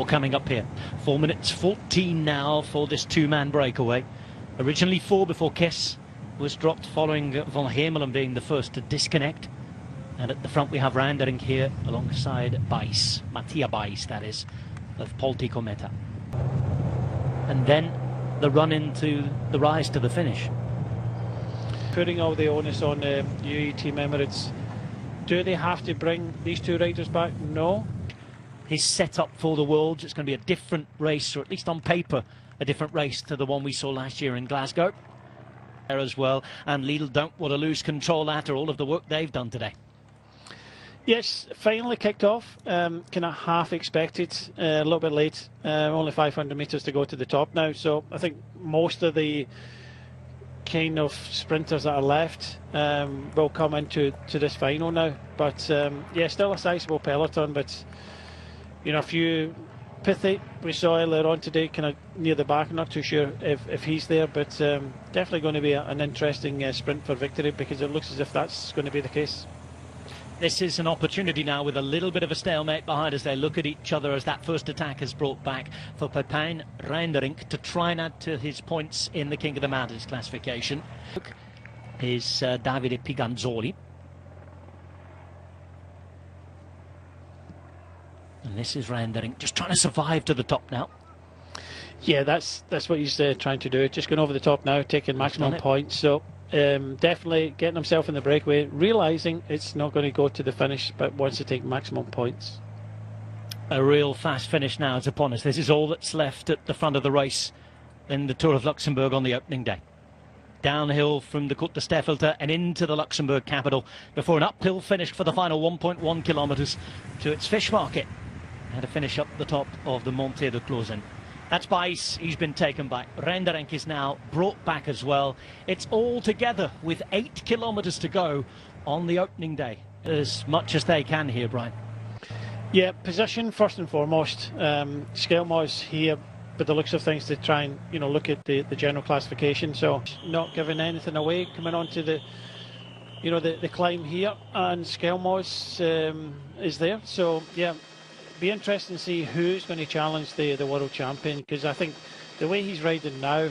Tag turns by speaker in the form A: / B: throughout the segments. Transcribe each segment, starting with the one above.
A: more coming up here. 4 minutes 14 now for this two-man breakaway. Originally 4 before Kess was dropped following Van Hemelen being the first to disconnect. And at the front we have Randering here alongside Bijs, Mathieu Bijs that is, of Polti Cometa. And then the run into the rise to the finish.
B: Putting all the onus on UAE Team Emirates, do they have to bring these two riders back? No.
A: His setup for the Worlds, it's going to be a different race, or at least on paper, a different race to the one we saw last year in Glasgow. There as well, and Lidl don't want to lose control after all of the work they've done today.
B: Yes, finally kicked off, kind of half expected, a little bit late, only 500 metres to go to the top now, so I think most of the kind of sprinters that are left will come into this final now, but yeah, still a sizable peloton, but you know, a few Pithy we saw earlier on today kind of near the back. I'm not too sure if he's there, but definitely going to be an interesting sprint for victory, because it looks as if that's going to be the case.
A: This is an opportunity now with a little bit of a stalemate behind as they look at each other as that first attack is brought back for Pepijn Reinderink to try and add to his points in the King of the Mountains classification. Is Davide Piganzoli. And this is Reinderink just trying to survive to the top now.
B: Yeah, that's what he's trying to do. Just going over the top now, taking maximum points. So definitely getting himself in the breakaway, realising it's not going to go to the finish, but wants to take maximum points.
A: A real fast finish now is upon us. This is all that's left at the front of the race in the Tour of Luxembourg on the opening day. Downhill from the Côte de Staffelte and into the Luxembourg capital before an uphill finish for the final 1.1 kilometres to its fish market and to finish up the top of the Montée de Closen. That's Bijs, he's been taken back. Reinderink is now brought back as well. It's all together with 8 kilometres to go on the opening day. As much as they can here, Brian.
B: Yeah, position first and foremost. Skelmo's here, but the looks of things to try and look at the general classification. So not giving anything away coming on to the the climb here, and Skelmo's is there. So yeah. Be interesting to see who's going to challenge the world champion, because I think the way he's riding now,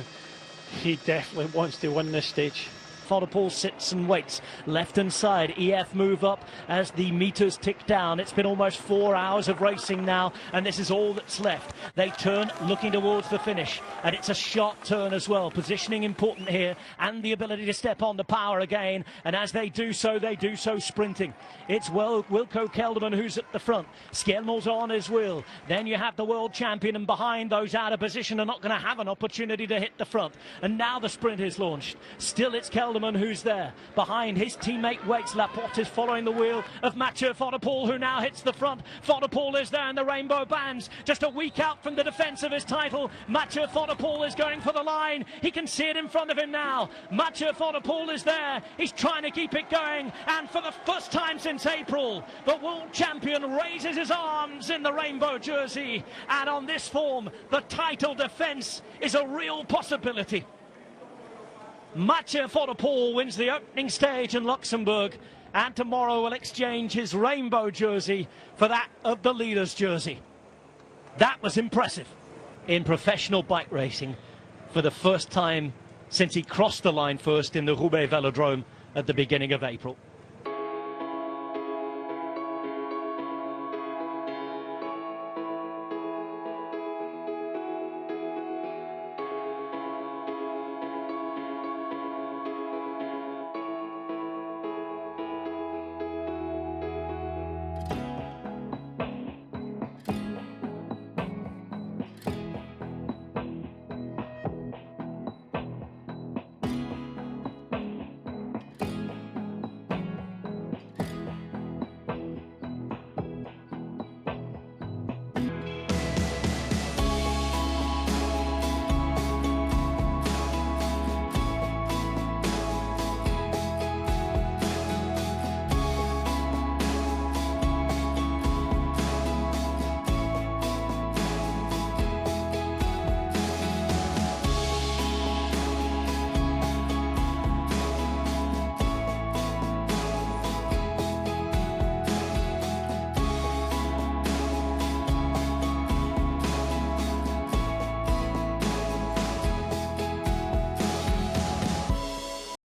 B: he definitely wants to win this stage.
A: Van der Poel sits and waits. Left hand side, EF move up as the meters tick down. It's been almost 4 hours of racing now, and this is all that's left. They turn looking towards the finish, and it's a sharp turn as well. Positioning important here, and the ability to step on the power again, and as they do so sprinting. It's Wilco Kelderman who's at the front. Skelmo's on his wheel. Then you have the world champion, and behind those out of position are not going to have an opportunity to hit the front. And now the sprint is launched. Still it's Kelderman who's there. Behind his teammate waits. Laporte is following the wheel of Mathieu Van der Poel, who now hits the front. Van der Poel is there in the rainbow bands, just a week out from the defence of his title. Mathieu Van der Poel is going for the line. He can see it in front of him now. Mathieu Van der Poel is there. He's trying to keep it going, and for the first time since April, the world champion raises his arms in the rainbow jersey, and on this form the title defence is a real possibility. Mathieu Van der Poel wins the opening stage in Luxembourg, and tomorrow will exchange his rainbow jersey for that of the leader's jersey. That was impressive in professional bike racing for the first time since he crossed the line first in the Roubaix Velodrome at the beginning of April.